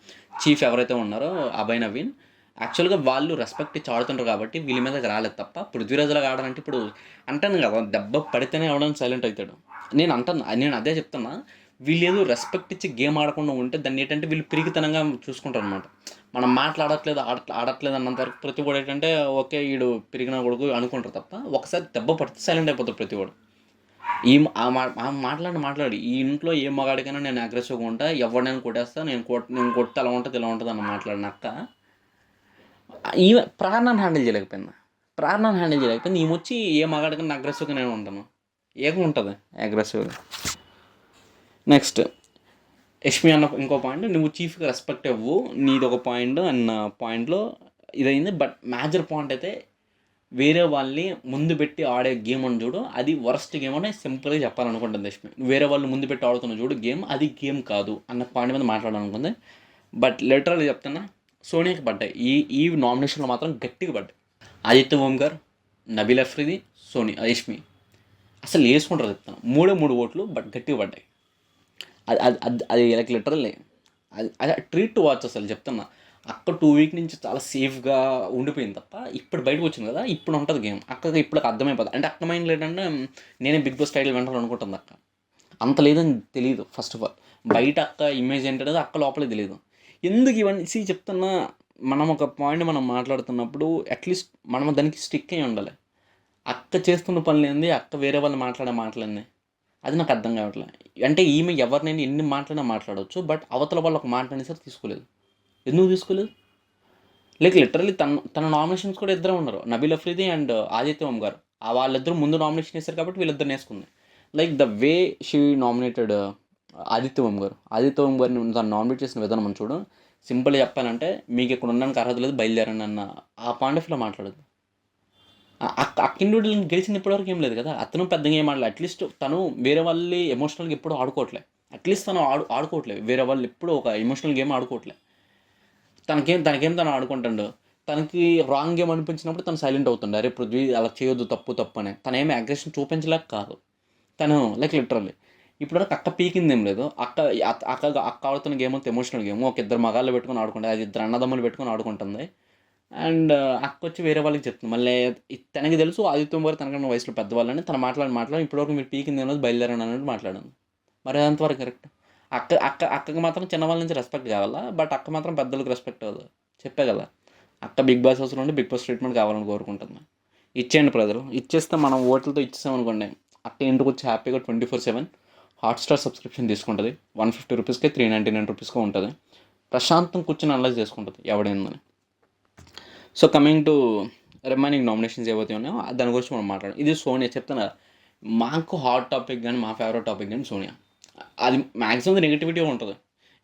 S1: చీఫ్ ఎవరైతే ఉన్నారో అభయ్ నవీన్, యాక్చువల్గా వాళ్ళు రెస్పెక్ట్ ఇచ్చి ఆడుతుంటారు కాబట్టి వీళ్ళ మీదకి రాలేదు తప్ప పృథ్వీరాజ్లాగా ఆడాలంటే ఇప్పుడు అంటాను కదా దెబ్బ పడితేనే ఎవడని సైలెంట్ అవుతాడు. నేను అదే చెప్తున్నా, వీళ్ళు ఏదో రెస్పెక్ట్ ఇచ్చి గేమ్ ఆడకుండా ఉంటే దాన్ని ఏంటంటే వీళ్ళు పిరిగితనంగా చూసుకుంటారు అనమాట. మనం ఆడట్లేదు అన్నంతవరకు ప్రతి వాడు ఏంటంటే ఓకే వీడు పిరిగిన కొడుకు అనుకుంటారు తప్ప ఒకసారి దెబ్బ పడితే సైలెంట్ అయిపోతారు ప్రతి వాడు. మాట్లాడి ఈ ఇంట్లో ఏ మగాడికైనా నేను అగ్రెసివ్గా ఉంటా, ఎవరినైనా కొట్టేస్తా, నేను కొడితే అలా ఉంటుంది ఇలా ఉంటుంది అన్న మాట్లాడినాక ప్రాణాన్ని హ్యాండిల్ చేయలేకపోయింది. ఈమె వచ్చి ఏ మగాడికైనా అగ్రెసివ్గా నేను ఉంటాను, ఏగా ఉంటుంది అగ్రెసివ్గా. నెక్స్ట్ యష్మి అన్న ఇంకో పాయింట్, నువ్వు చీఫ్గా రెస్పెక్ట్ ఇవ్వు నీది ఒక పాయింట్ అన్న పాయింట్లో ఇదైంది. బట్ మేజర్ పాయింట్ అయితే వేరే వాళ్ళని ముందు పెట్టి ఆడే గేమ్ అని చూడు, అది వరస్ట్ గేమ్ అని సింపుల్గా చెప్పాలనుకుంటుంది యష్మి. వేరే వాళ్ళు ముందు పెట్టి ఆడుతున్న చూడు గేమ్, అది గేమ్ కాదు అన్న పాయింట్ మీద మాట్లాడాలనుకుంది. బట్ లిటరల్గా చెప్తున్నా సోనియాకి పడ్డాయి ఈ నామినేషన్లో మాత్రం గట్టిగా పడ్డాయి. ఆదిత్య ఓం గారు, నబీల్ అఫ్రీది, యష్మి అసలు వేసుకుంటారు చెప్తాను 3 ఓట్లు బట్ గట్టిగా పడ్డాయి. అది లైక్ లిటరల్లీ అది ట్రీట్ టు వాచ్ అసలు చెప్తున్నా. అక్క 2 వీక్ నుంచి చాలా సేఫ్‌గా ఉండిపోయింది తప్ప, ఇప్పుడు బయటకు వచ్చింది కదా! ఇప్పుడు ఉంటది గేమ్. అక్కకి ఇప్పటికి అర్థమైపోద్ది. అంటే అక్క మైండ్‌లో ఏంటంటే నేనే బిగ్ బాస్ టైటిల్ వినాలనుకుంటుంది అక్క. అంత లేదని తెలీదు ఫస్ట్ ఆఫ్ ఆల్. బయట అక్క ఇమేజ్ ఏంటనేది అక్క లోపలే తెలీదు. ఎందుకు ఇవన్నీ చెప్తున్నా, మనం ఒక పాయింట్ మనం మాట్లాడుతున్నప్పుడు అట్‌లీస్ట్ మనం దానికి స్టిక్ అయ్యి ఉండాలి. అక్క చేస్తున్న పనులేంది, అక్క వేరే వాళ్ళు మాట్లాడే మాటలేంది? అది నాకు అర్థం కావట్లే. అంటే ఈమె ఎవరినైనా ఎన్ని మాటలైనా మాట్లాడొచ్చు. బట్ అవతల వాళ్ళు ఒక మాట అనేసరికి తీసుకోలేదు. ఎందుకు తీసుకోలేదు? లైక్ లిటరల్లీ తన నామినేషన్స్ కూడా ఇద్దరే ఉన్నారు. నబీల్ అఫ్రిది అండ్ ఆదిత్య ఓం గారు. వాళ్ళిద్దరూ ముందు నామినేషన్ చేశారు కాబట్టి వీళ్ళిద్దరిని ఏసుకుంది. Like the way she nominated Aditya Om garu. Aditya ఓం గారిని తను నామినేట్ చేసిన విధానం మనం చూడు. సింపుల్‌గా చెప్పాలంటే మీకు ఇక్కడ ఉండడానికి అర్హత లేదు, బయలుదేరండి అన్న ఆ పాయింట్ ఆఫ్ వ్యూలో మాట్లాడదు. అక్క ఇండివిడ్యువల్ గెలిచింది ఇప్పటివరకు ఏం లేదు కదా! అతను పెద్దగా ఏం ఆడలే. అట్‌లీస్ట్ తను వేరే వాళ్ళని ఎమోషనల్‌గా ఎప్పుడు ఆడుకోవట్లే. అట్‌లీస్ట్ తను ఆడుకోవట్లేదు. వేరే వాళ్ళు ఎప్పుడు ఒక ఎమోషనల్ గేమ్ ఆడుకోవట్లే. తనకేం తను ఆడుకుంటాడు. తనకి రాంగ్ గేమ్ అనిపించినప్పుడు తను సైలెంట్ అవుతుండే. అరే పృథ్వీ అలా చేయొద్దు, తప్పు తప్పు అని. తనేమి అగ్రెషన్ చూపించలేక కాదు. తను లైక్ లిటరల్లీ ఇప్పటివరకు అక్క పీకిందేం లేదు. అక్క ఆడుతున్న గేమ్ అంతా ఎమోషనల్ గేమ్. ఒక ఇద్దరు మగాళ్ళు పెట్టుకొని ఆడుకుంటుంది. అది ఇద్దరు అన్నదమ్ములు పెట్టుకొని ఆడుకుంటుంది. అండ్ అక్కొచ్చి వేరే వాళ్ళకి చెప్తుంది. మళ్ళీ తనకి తెలుసు ఆదిత్యం గారు తనకన్నా వయసులో పెద్దవాళ్ళని. తను మాట్లాడి ఇప్పటివరకు మీరు పీకింది ఏమో బయలుదేరండి అన్నట్టు మాట్లాడాను. మరి అదంతవరకు కరెక్ట్. అక్కకి మాత్రం చిన్నవాళ్ళ నుంచి రెస్పెక్ట్ కావాలా. బట్ అక్క మాత్రం పెద్దలకు రెస్పెక్ట్ అవ్వదు. చెప్పే కదా, అక్క బిగ్ బాస్ హౌస్లో ఉండి బిగ్ బాస్ ట్రీట్మెంట్ కావాలని కోరుకుంటుంది. ఇచ్చేయండి ప్రజలు. ఇచ్చేస్తే మనం ఓట్లతో ఇచ్చేసామనుకోండి, అక్క ఇంటికి వచ్చి హ్యాపీగా 24/7 హాట్‌స్టార్ సబ్స్క్రిప్షన్ తీసుకుంటుంది. 150 రూపీస్కి 399 రూపీస్కి ఉంటుంది. ప్రశాంతం కూర్చొని అనలైజ్ చేసుకుంటుంది ఎవడైందని. So coming to remaining nominations ఏవైతే ఉన్నాయో దాని గురించి మనం మాట్లాడాం. ఇది సోనియా చెప్తాను కదా, మాకు హాట్ టాపిక్ కానీ మా ఫేవరెట్ టాపిక్ కానీ సోనియా. అది మ్యాక్సిమం నెగిటివిటీ ఉంటుంది.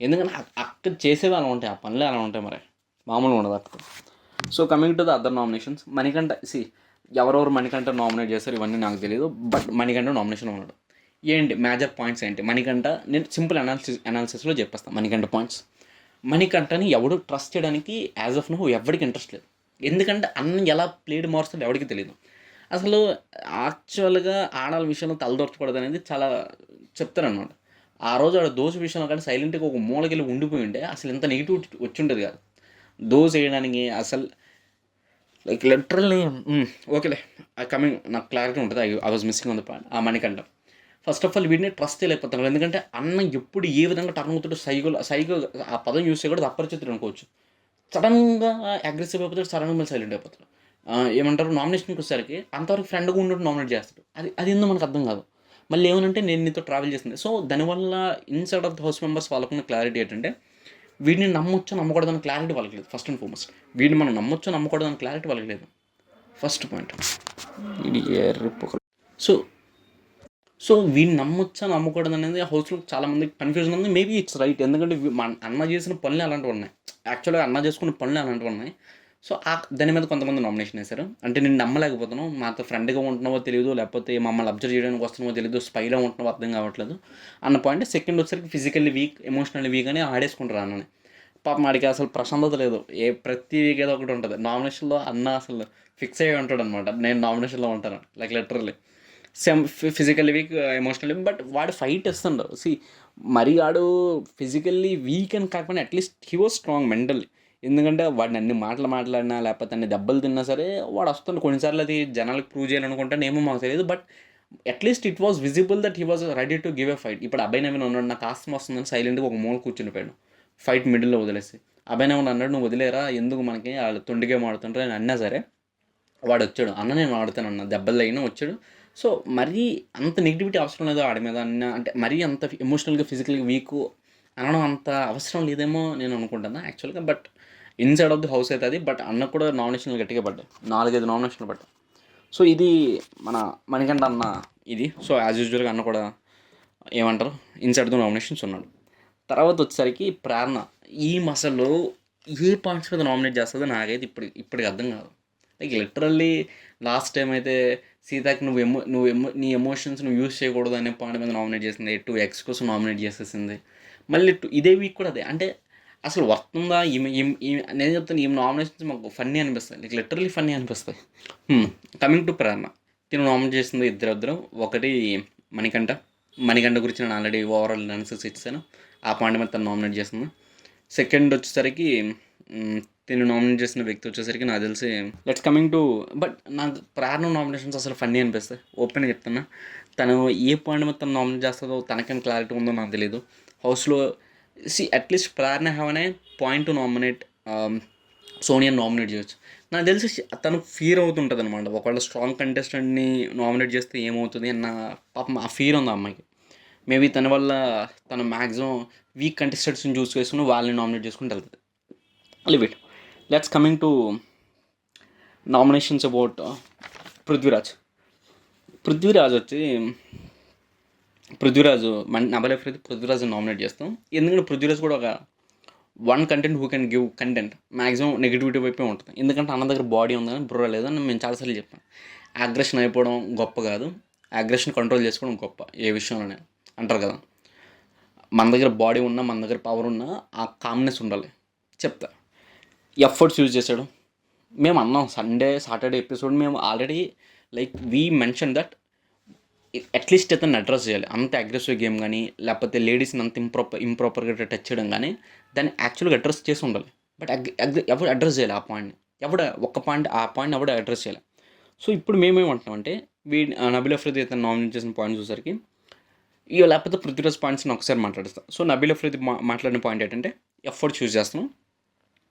S1: ఎందుకంటే అక్కడ చేసేవి అలా ఉంటాయి, ఆ పనులే అలా ఉంటాయి, మరి మామూలుగా ఉండదు అక్కడ. So coming to the other nominations, Manikanta ఎవరెవరు మణికంఠ నామినేట్ చేస్తారు ఇవన్నీ నాకు తెలియదు. బట్ మణికంఠ నామినేషన్ ఉన్నాడు. ఏంటి మేజర్ పాయింట్స్ ఏంటి మణికంఠ? నేను సింపుల్ అనాలిసిస్లో చెప్పేస్తాను మణికంఠ పాయింట్స్. మణికంఠని ఎవడు ట్రస్ట్ చేయడానికి యాజ్ ఆఫ్ నో ఎవరికి ఇంట్రెస్ట్ లేదు. ఎందుకంటే అన్న ఎలా ప్లేడ్ మారుస్తాడో ఎవరికి తెలియదు. అసలు యాక్చువల్గా ఆడాల విషయంలో తలదొరచకూడదు అనేది చాలా చెప్తారనమాట. ఆ రోజు ఆడ దోశ విషయంలో కానీ సైలెంట్గా ఒక మూలకెళ్ళి ఉండిపోయి ఉంటే అసలు ఇంత నెగిటివిటీ వచ్చి ఉండేది కాదు. దోశ వేయడానికి అసలు లైక్ లిటరల్లీ ఓకేలే. కమింగ్ నాకు క్లారిటీ ఉంటుంది. I was missing on the point. ఆ మణికంఠ ఫస్ట్ ఆఫ్ ఆల్ వీడిని ట్రస్ట్ చేయలేకపోతున్నారు. ఎందుకంటే అన్న ఎప్పుడు ఏ విధంగా టర్న్ అవుతాడో సైగో ఆ పదం యూస్ చేయకూడదు, అపరిచితుడు అనుకోవచ్చు. సడన్గా అగ్రెసివ్ అయిపోతాడు, సడన్గా మళ్ళీ సైలెంట్ అయిపోతాడు. ఏమంటారు నామినేషన్కి వచ్చేసరికి అంతవరకు ఫ్రెండ్గా ఉన్నట్టు నామినేట్ చేస్తాడు. అది ఏందో మనకు అర్థం కాదు. మళ్ళీ ఏమనంటే నేను నీతో ట్రావెల్ చేసింది. సో దానివల్ల inside of the house members వాళ్ళకున్న క్లారిటీ ఏంటంటే వీడిని నమ్మొచ్చో నమ్మకూడదని క్లారిటీ వాళ్ళకి లేదు. ఫస్ట్ అండ్ ఫార్మోస్ట్ వీడిని మనం నమ్మొచ్చో నమ్మకూడదని క్లారిటీ వాళ్ళకి లేదు. ఫస్ట్ పాయింట్ ఇది. సో సో వీడిని నమ్మొచ్చా నమ్మకూడదు అనేది హౌస్లో చాలామందికి కన్ఫ్యూజన్ ఉంది. Maybe it's right. ఎందుకంటే మన అన్న చేసిన పనులు అలాంటివి ఉన్నాయి. యాక్చువల్గా అన్న చేసుకున్న పనులు అలాంటివి ఉన్నాయి. సో దాని మీద కొంతమంది నామినేషన్ వేశారు. అంటే నేను నమ్మలేకపోతున్నావు, మాతో ఫ్రెండ్గా ఉంటున్నావో తెలియదు, లేకపోతే మమ్మల్ని అబ్జర్వ్ చేయడానికి వస్తున్నావో తెలియదు, స్పైలో ఉంటున్నావో అర్థం కావట్లేదు అన్న పాయింట్. సెకండ్ వచ్చేసరికి ఫిజికల్లీ వీక్, ఎమోషనల్లీ వీక్ అని ఆడేసుకుంటారు అన్నని. పాపం ఆడికి అసలు ప్రశాంతత లేదు. ప్రతి వీక్ ఏదో ఒకటి ఉంటుంది. నామినేషన్లో అన్న అసలు ఫిక్స్ అయ్యి ఉంటాడు అనమాట, నేను నామినేషన్లో ఉంటాను like literally. Physically week, emotionally. But వాడు ఫైట్ ఇస్తుండు. మరి వాడు ఫిజికల్లీ వీక్ అని కాకపోయినా at least he was strong mentally. ఎందుకంటే వాడిని అన్ని మాటలు మాట్లాడినా లేకపోతే అన్ని దెబ్బలు తిన్నా సరే వాడు వస్తుండు. కొన్నిసార్లు అది జనాలకు ప్రూవ్ చేయాలనుకుంటానేమో మాకు తెలియదు. But at least it was visible that he was ready to give a fight. ఇప్పుడు అబ్బాయి నవీన్ ఉన్నాడు, నాకు ఆస్తం వస్తుందని సైలెంట్గా ఒక మూల కూర్చునిపోయాడు ఫైట్ మిడిల్లో వదిలేసి. అబ్బాయి నవీన్ అన్నాడు నువ్వు వదిలేరా, ఎందుకు మనకి వాళ్ళు తొండిగా ఆడుతుంటారు అని అన్నా సరే వాడు వచ్చాడు, అన్న నేను ఆడుతాను అన్న, దెబ్బలు అయినా వచ్చాడు. సో మరీ అంత నెగిటివిటీ అవసరం లేదు ఆడి మీద అన్న. అంటే మరీ అంత ఎమోషనల్గా ఫిజికల్గా వీక్ అనడం అంత అవసరం లేదేమో నేను అనుకుంటున్నా యాక్చువల్గా. But inside of the house అయితే అది. బట్ అన్న కూడా నామినేషన్లు గట్టిగా పడ్డాయి, 4-5 నామినేషన్లు పడ్డాయి. సో ఇది మన మణికంఠ అన్న ఇది. సో యాజ్ యూజువల్గా అన్న కూడా ఏమంటారు ఇన్సైడ్ ది నామినేషన్స్ ఉన్నాడు. తర్వాత వచ్చేసరికి ప్రేరణ. ఈ మసలు ఏ పాయింట్స్ మీద నామినేట్ చేస్తుందో నాకైతే ఇప్పటికి అర్థం కాదు. లైక్ లిటరల్లీ లాస్ట్ టైం అయితే సీతాకి నీ ఎమోషన్స్ నువ్వు యూజ్ చేయకూడదు అనే పాయింట్ మీద నామినేట్ చేసింది. 2X కోసం నామినేట్ చేసేసింది. మళ్ళీ ఇదే వీక్ కూడా అదే. అంటే అసలు వస్తుందా నేను చెప్తాను, ఈమె నామినేషన్స్ మాకు ఫన్నీ అనిపిస్తాయి, లైక్ లిటరల్లీ ఫన్నీ అనిపిస్తాయి. కమింగ్ టు ప్రేరణ, తిను నామినేట్ చేసింది ఇద్దరు. ఒకటి మణికంఠ గురించి నేను ఆల్రెడీ ఓవరాల్ అనాలిసిస్ ఇచ్చాను. ఆ పాయింట్ మీద తను నామినేట్ చేసింది. సెకండ్ వచ్చేసరికి తిను నామినేట్ చేసిన వ్యక్తి వచ్చేసరికి నాకు తెలిసి లెట్స్ కమింగ్ టు బట్ నాకు ప్రారంభ నామినేషన్స్ అసలు ఫన్నీ అనిపిస్తాయి. ఓపెన్గా చెప్తున్నా, తను ఏ పాయింట్ మొత్తం నామినేట్ చేస్తుందో తనకేం క్లారిటీ ఉందో నాకు తెలియదు. హౌస్లో at least Prarthana have a point to nominate సోనియాని నామినేట్ చేయొచ్చు. నాకు తెలిసి తను ఫీర్ అవుతుంటుంది అనమాట, ఒకవేళ స్ట్రాంగ్ కంటెస్టెంట్ని నామినేట్ చేస్తే ఏమవుతుంది అన్న పాపం ఆ ఫీర్ ఉంది ఆ అమ్మాయికి. మేబీ తన వల్ల తను మ్యాక్సిమం వీక్ కంటెస్టెంట్స్ని చూస్ చేసుకుని వాళ్ళని నామినేట్ చేసుకుంటూ వెళ్తుంది. Leave it. Let's coming to nominations about Prithviraj. Prithviraj Nabeel ఎఫ్రైతే పృథ్వీరాజ్ని నామినేట్ చేస్తాం. ఎందుకంటే పృథ్వీరాజ్ కూడా ఒక one content who can give content maximum negativity వైపే ఉంటుంది. ఎందుకంటే అన్న దగ్గర బాడీ ఉందని బుర్ర లేదని మేము చాలాసార్లు చెప్పాం. అగ్రెషన్ అయిపోవడం గొప్ప కాదు, అగ్రెషన్ కంట్రోల్ చేసుకోవడం గొప్ప ఏ విషయంలోనే అంటారు కదా. మన దగ్గర బాడీ ఉన్నా, మన దగ్గర పవర్ ఉన్నా ఆ కామ్నెస్ ఉండాలి. చెప్తా, ఎఫర్ట్స్ యూజ్ చేశాడు. మేము అన్నాం సాటర్డే ఎపిసోడ్ మేము already like we mention that at least అతన్ని అడ్రస్ చేయాలి. అంత అగ్రెసివ్ గేమ్ కానీ లేకపోతే లేడీస్ని అంత ఇంప్రాపర్గా టచ్ చేయడం కానీ దాన్ని యాక్చువల్గా అడ్రస్ చేసి ఉండాలి. బట్ ఎవరు అడ్రస్ చేయాలి ఆ పాయింట్ని, ఒక్క పాయింట్ ఆ పాయింట్ ఎవడ అడ్రస్ చేయాలి. సో ఇప్పుడు మేమేమంటున్నామంటే నబీల్ అఫ్రీది ఇతను నామినేట్ చేసిన పాయింట్ చూసరికి ఇక లేకపోతే పృథ్వీరాజ్ పాయింట్స్ని ఒకసారి మాట్లాడిస్తాను. సో నబీల్ అఫ్రీది మాట్లాడిన పాయింట్ ఏంటంటే ఎఫర్ట్ చూస్ చేస్తున్నాం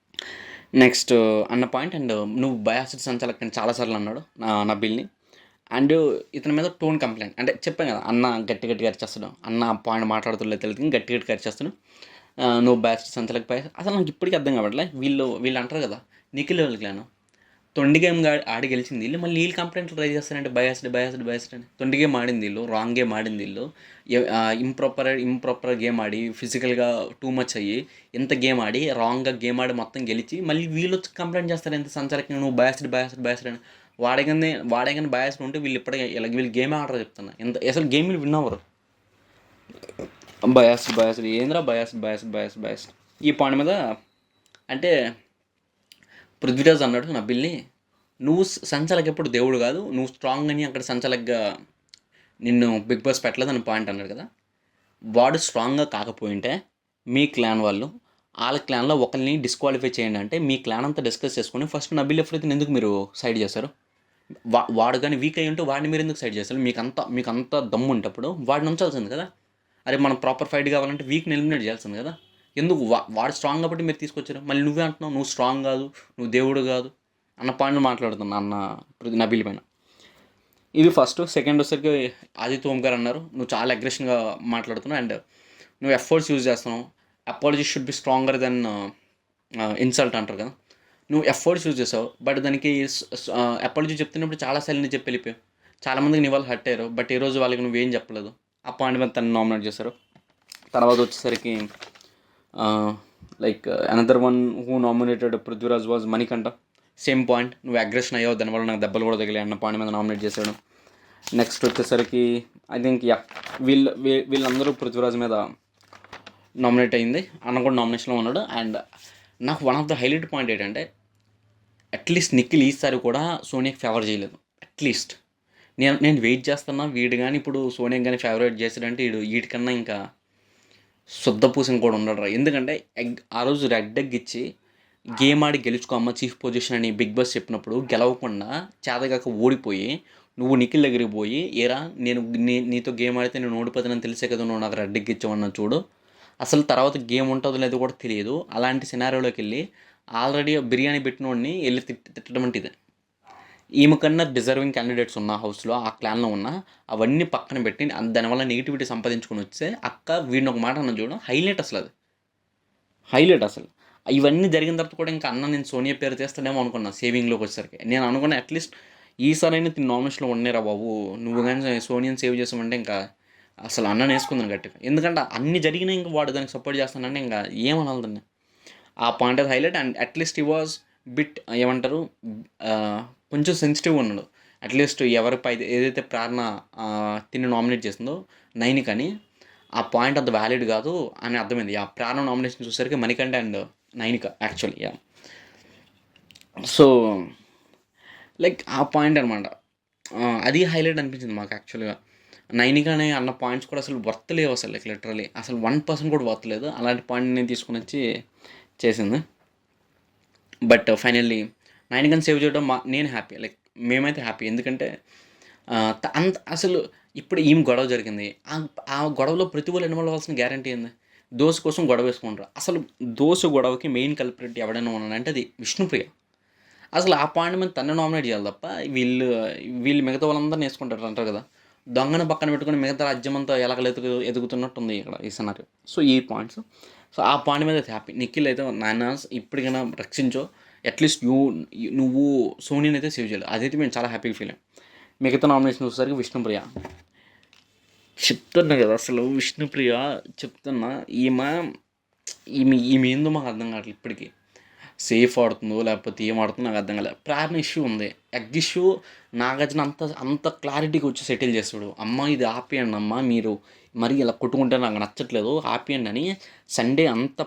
S1: నెక్స్ట్ అన్న పాయింట్. అండ్ నువ్వు బయాసిడ్ సంచాలక్ చాలాసార్లు అన్నాడు నబీల్ని. అండ్ ఇతని మీద టోన్ కంప్లైంట్ అంటే చెప్పాను కదా, అన్న గట్టిగా అరిచేస్తాడు, అన్న పాయింట్ మాట్లాడుతులేదు తెలియదు గట్టిగా అరిచేస్తాడు, నువ్వు బయాసిడ్ సంచాలక్ అసలు నాకు ఇప్పటికీ అర్థం కావట్లే. వీళ్ళు అంటారు కదా నిఖిల్ క్లాను తొండి గేమ్ ఆడి గెలిచింది వీళ్ళు, మళ్ళీ వీళ్ళు కంప్లైంట్లు ట్రై చేస్తారంటే బయాస్డ్ అని. తొండి గేమ్ ఆడింది వీళ్ళు, రాంగ్ గేమ్ ఆడింది వీళ్ళు, ఇంప్రాపర్ గేమ్ ఆడి ఫిజికల్గా టూ మచ్ అయ్యి ఎంత గేమ్ ఆడి రాంగ్గా గేమ్ ఆడి మొత్తం గెలిచి మళ్ళీ వీళ్ళు వచ్చి కంప్లైంట్ చేస్తారు ఎంత సంచారకంగా నువ్వు బయాస్డ్ అని. వాడగానే బయాస్డ్ ఉంటే వీళ్ళు ఇప్పటికే వీళ్ళు గేమ్ ఆడరు చెప్తున్నా. ఎంత అసలు గేమ్ వీళ్ళు విన్ అవ్వరు. బయాస్డ్ ఏంద్రా బయాస్డ్ ఈ పాయింట్ మీద అంటే పృథ్వీరాజ్ అన్నాడు నబిల్ని, నువ్వు సంచాలక్ ఎప్పుడు దేవుడు కాదు, నువ్వు స్ట్రాంగ్ అని అక్కడ సంచాలక్గా నిన్ను బిగ్ బాస్ పెట్టలేదని పాయింట్ అన్నాడు కదా. వాడు స్ట్రాంగ్గా కాకపోయింటే మీ క్లాన్ వాళ్ళు వాళ్ళ క్లాన్లో ఒకరిని డిస్క్వాలిఫై చేయండి అంటే మీ క్లాన్ అంతా డిస్కస్ చేసుకొని ఫస్ట్ నబీల్ అఫ్రీదిని ఎందుకు మీరు సైడ్ చేస్తారు? వాడు కానీ వీక్ అయ్యి ఉంటే వాడిని మీరు ఎందుకు సైడ్ చేస్తారు? మీకు అంత దమ్ము ఉంటప్పుడు వాడిని ఉంచాల్సింది కదా. అరే మనం ప్రాపర్ ఫైట్ కావాలంటే వీక్ని ఎలిమినేట్ చేయాల్సింది కదా. ఎందుకు వాడు స్ట్రాంగ్ కాబట్టి మీరు తీసుకొచ్చారు, మళ్ళీ నువ్వే అంటున్నావు నువ్వు స్ట్రాంగ్ కాదు, నువ్వు దేవుడు కాదు అన్న పాయింట్ మాట్లాడుతున్నా అన్న నబీల్ పైన. ఇది ఫస్ట్. సెకండ్ వచ్చేసరికి ఆదిత్య ఓం గారు అన్నారు నువ్వు చాలా అగ్రెషన్గా మాట్లాడుతున్నావు అండ్ నువ్వు ఎఫర్ట్స్ యూజ్ చేస్తున్నావు, apology should be stronger then insult అంటారు కదా. నువ్వు ఎఫర్ట్స్ యూజ్ చేసావు బట్ దానికి అపాలజీ చెప్తున్నప్పుడు చాలాసార్లు చెప్పి వెళ్ళిపోయావు. చాలామందికి నీ వాళ్ళు హర్ట్ అయ్యారు బట్ ఈరోజు వాళ్ళకి నువ్వేం చెప్పలేదు. ఆ పాయింట్ మీద తను నామినేట్ చేశారు. తర్వాత వచ్చేసరికి like another one who nominated Prithviraj was Manikanta. Same point, నువ్వు అగ్రెషన్ అయ్యావు దానివల్ల నాకు దెబ్బలు కూడా తగిలాయి అన్న పాయింట్ మీద నామినేట్ చేశాడు. నెక్స్ట్ వచ్చేసరికి ఐ థింక్ వీళ్ళందరూ పృథ్వీరాజ్ మీద నామినేట్ అయింది, అన్న కూడా నామినేషన్లో ఉన్నాడు. అండ్ నాకు one of the highlight point ఏంటంటే అట్లీస్ట్ నిఖిల్ ఈసారి కూడా సోనియాకి ఫేవర్ చేయలేదు. అట్లీస్ట్ నేను వెయిట్ చేస్తున్నా వీడు కానీ ఇప్పుడు సోనియాకి కానీ ఫేవరేట్ చేశాడంటే వీటికన్నా ఇంకా శుద్ధపూసం కూడా ఉండడు. ఎందుకంటే ఆ రోజు రెడ్ ఎగ్ ఇచ్చి గేమ్ ఆడి గెలుచుకోమ్మ చీఫ్ పొజిషన్ అని బిగ్ బాస్ చెప్పినప్పుడు గెలవకుండా చేతగాక ఓడిపోయి నువ్వు నిఖిల్ దగ్గరికి పోయి ఏరా నీతో గేమ్ ఆడితే నేను ఓడిపోతానని తెలిసే కదా నువ్వు నాకు రెడ్ ఎగ్ ఇచ్చావన్నా చూడు, అసలు తర్వాత గేమ్ ఉంటుందో లేదో కూడా తెలియదు. అలాంటి సినారియోలోకి వెళ్ళి ఆల్రెడీ బిర్యానీ పెట్టినోడిని వెళ్ళి తిట్టడం అంటే ఇదే. ఈమె కన్నా డిజర్వింగ్ క్యాండిడేట్స్ ఉన్న హౌస్లో ఆ క్లాన్లో ఉన్న అవన్నీ పక్కన పెట్టి దానివల్ల నెగిటివిటీ సంపాదించుకొని వస్తే అక్క వీడిని ఒక మాట అన్న చూడడం హైలైట్. అసలు ఇవన్నీ జరిగిన తర్వాత కూడా ఇంకా అన్న నేను సోనియా పేరు చేస్తాడేమో అనుకున్నా. సేవింగ్లోకి వచ్చేసరికి నేను అనుకున్నా అట్లీస్ట్ ఈసారైనా తిని నామినేషన్లో ఉండేరా బాబు, నువ్వు కానీ సోనియాని సేవ్ చేసామంటే ఇంకా అసలు అన్నని వేసుకుందాను గట్టిగా. ఎందుకంటే అన్ని జరిగినా ఇంకా వాడు దానికి సపోర్ట్ చేస్తానంటే ఇంకా ఏమనాలి దాన్ని. ఆ point of highlight. And at least ఈ వాజ్ బిట్ ఏమంటారు కొంచెం సెన్సిటివ్ ఉన్నాడు. అట్లీస్ట్ ఎవరిపై ఏదైతే ప్రేరణ తిని నామినేట్ చేసిందో నైని కానీ ఆ పాయింట్ అంత వ్యాలిడ్ కాదు అని అర్థమైంది. ఆ ప్రేరణ నామినేషన్ చూసేసరికి Manikanta and Nainika actually so like ఆ పాయింట్ అనమాట. అది హైలైట్ అనిపించింది మాకు యాక్చువల్గా. నైనికానే అన్న పాయింట్స్ కూడా అసలు వర్త్ లేవు అసలు, లైక్ లిటరలీ అసలు 1% కూడా వర్త్ లేదు. అలాంటి పాయింట్ నేను తీసుకుని వచ్చి చేసింది. బట్ ఫైనల్లీ నైనికాని సేవ్ చేయడం నేను హ్యాపీ, లైక్ మేమైతే హ్యాపీ. ఎందుకంటే అంత అసలు ఇప్పుడు ఈమె గొడవ జరిగింది, ఆ గొడవలో ప్రతి వాళ్ళు ఇన్వాల్వ్ అవ్వాల్సిన గ్యారంటీ ఏంది? దోశ కోసం గొడవ వేసుకుంటారు. అసలు దోశ గొడవకి మెయిన్ కల్ప్రిట్ ఎవడైనా ఉన్నాడంటే అది విష్ణుప్రియ. అసలు ఆ పాయింట్ మీద తన్నే నామినేట్ చేయాలి తప్ప వీళ్ళు మిగతా వాళ్ళందరినీ వేసుకుంటారు అంటారు కదా, దొంగను పక్కన పెట్టుకుని మిగతా రాజ్యం అంతా ఎలాగలు ఎదుగుతున్నట్టు ఉంది ఇక్కడ ఈ సినారియో. సో ఈ పాయింట్స్, సో ఆ పాయింట్ మీద అయితే హ్యాపీ. నిఖిల్ అయితే నాన్న ఇప్పటికైనా రక్షించో, అట్లీస్ట్ నువ్వు సోనీని అయితే సేవ్ చేయాలి, అదైతే మేము చాలా హ్యాపీగా ఫీల్ అయ్యాం. మిగతా నామినేషన్ వచ్చేసరికి విష్ణుప్రియ. చెప్తున్నా కదా అసలు విష్ణుప్రియ చెప్తున్నా, ఈమె ఏందో మాకు అర్థం కావట్లేదు ఇప్పటికీ. సేఫ్ ఆడుతుందో లేకపోతే ఏం ఆడుతుందో నాకు అర్థం కాలేదు. ప్రేరణ ఇష్యూ ఉంది, ఎగ్ ఇష్యూ నాగార్జున అంత క్లారిటీగా వచ్చి సెటిల్ చేస్తాడు. అమ్మ ఇది ఆపేయండి అమ్మ, మీరు మరి ఇలా కొట్టుకుంటే నాకు నచ్చట్లేదు ఆపేయండి అని. సండే అంత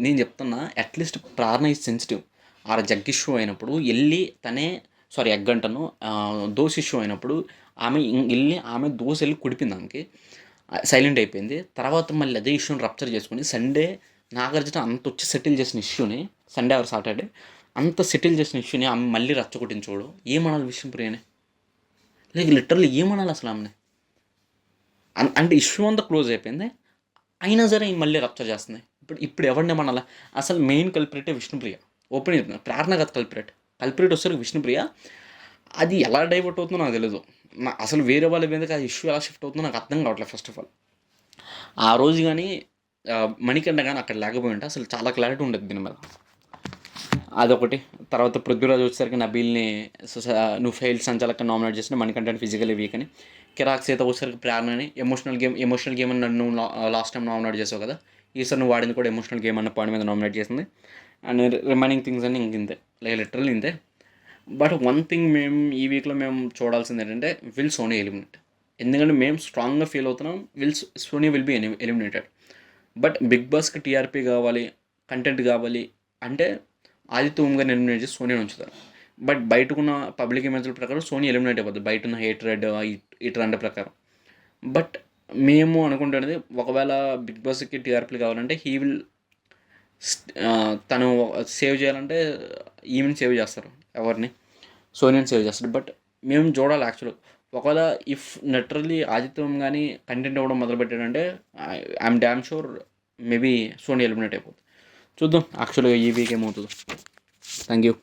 S1: నేను చెప్తున్నా, అట్లీస్ట్ ప్రేరణ ఈజ్ సెన్సిటివ్. ఆ జగ్ ఇష్యూ అయినప్పుడు వెళ్ళి ఎగ్ అంటాను, దోశ ఇష్యూ అయినప్పుడు ఆమె దోశ వెళ్ళి కుడిపింది, ఆమెకి సైలెంట్ అయిపోయింది. తర్వాత మళ్ళీ అదే ఇష్యూని రప్చర్ చేసుకుని సండే నాగార్జున అంత వచ్చి సెటిల్ చేసిన ఇష్యూని, సండే ఆర్ సాటర్డే అంత సెటిల్ చేసిన ఇష్యూని ఆమె మళ్ళీ రచ్చగొట్టించోడు. ఏమనాలి విష్ణుప్రియని? లైక్ లిటరల్లీ ఏమనాలి అసలు ఆమెని? అంటే ఇష్యూ అంతా క్లోజ్ అయిపోయింది, అయినా సరే మళ్ళీ రప్చర్ చేస్తుంది. ఇప్పుడు ఎవరిని ఏమనాలా? అసలు మెయిన్ కల్ప్రిటే విష్ణుప్రియ. ఓపెన్ చెప్తున్నా, ప్రేరణ కాదు కల్ప్రిట్ వస్తారు విష్ణుప్రియ. అది ఎలా డైవర్ట్ అవుతుందో నాకు తెలియదు. అసలు వేరే వాళ్ళ మీదకి ఆ ఇష్యూ ఎలా షిఫ్ట్ అవుతుందో నాకు అర్థం కావట్లేదు. ఫస్ట్ ఆఫ్ ఆల్ ఆ రోజు కానీ మణికంఠ కానీ అక్కడ లేకపోయి ఉంటే అసలు చాలా క్లారిటీ ఉండేది దీని మీద. అదొకటి. తర్వాత పృథ్వీరాజ్ వచ్చేసరికి నబీల్ని నువ్వు ఫెయిల్ సంచాలక నామినేట్ చేసిన, మణికంఠని ఫిజికలీ వీక్ అని. కిరాక్ సీత వచ్చేసరికి ప్రేరణని ఎమోషనల్ గేమ్ అని నన్ను లాస్ట్ టైం నామినేట్ చేసావు కదా, ఈసారి నువ్వు వాడింది కూడా ఎమోషనల్ గేమ్ అన్న పాయింట్ మీద నామినేట్ చేసింది. అండ్ రిమైనింగ్ థింగ్స్ అన్నీ ఇంతే, లైక్ లిటరల్లీ ఇంతే. బట్ వన్ థింగ్ మేము ఈ వీక్లో మేము చూడాల్సింది ఏంటంటే, విల్ సోనీ ఎలిమినేట్. ఎందుకంటే మేము స్ట్రాంగ్గా ఫీల్ అవుతున్నాం, Soni will be eliminated. But big బాస్కి టీఆర్పీ కావాలి, కంటెంట్ కావాలి అంటే ఆదిత్య ఓం గారిని ఎలిమినేట్ చేసి సోనీ ఉంచుతారు. బట్ బయటకున్న పబ్లిక్ ఇమేజ్ల ప్రకారం సోనీ ఎలిమినేట్ అయిపోద్ది, బయట ఉన్న హేట్రెడ్ ఈ ట్రెండ్ ప్రకారం. బట్ మేము అనుకుంటున్నది, ఒకవేళ బిగ్ బాస్కి టీఆర్పీలు కావాలంటే తను సేవ్ చేయాలంటే ఈమెను సేవ్ చేస్తారు, ఎవరిని? సోనియాని సేవ్ చేస్తారు. బట్ మేము చూడాలి యాక్చువల్గా. ఒకవేళ ఇఫ్ లిటరల్లీ ఆదిత్యం కానీ కంటెంట్ ఇవ్వడం మొదలుపెట్టాడంటే I'm damn sure maybe Soni eliminate అయిపోతుంది. చూద్దాం యాక్చువల్గా ఈ వీక్ ఏమవుతుందో. Thank you.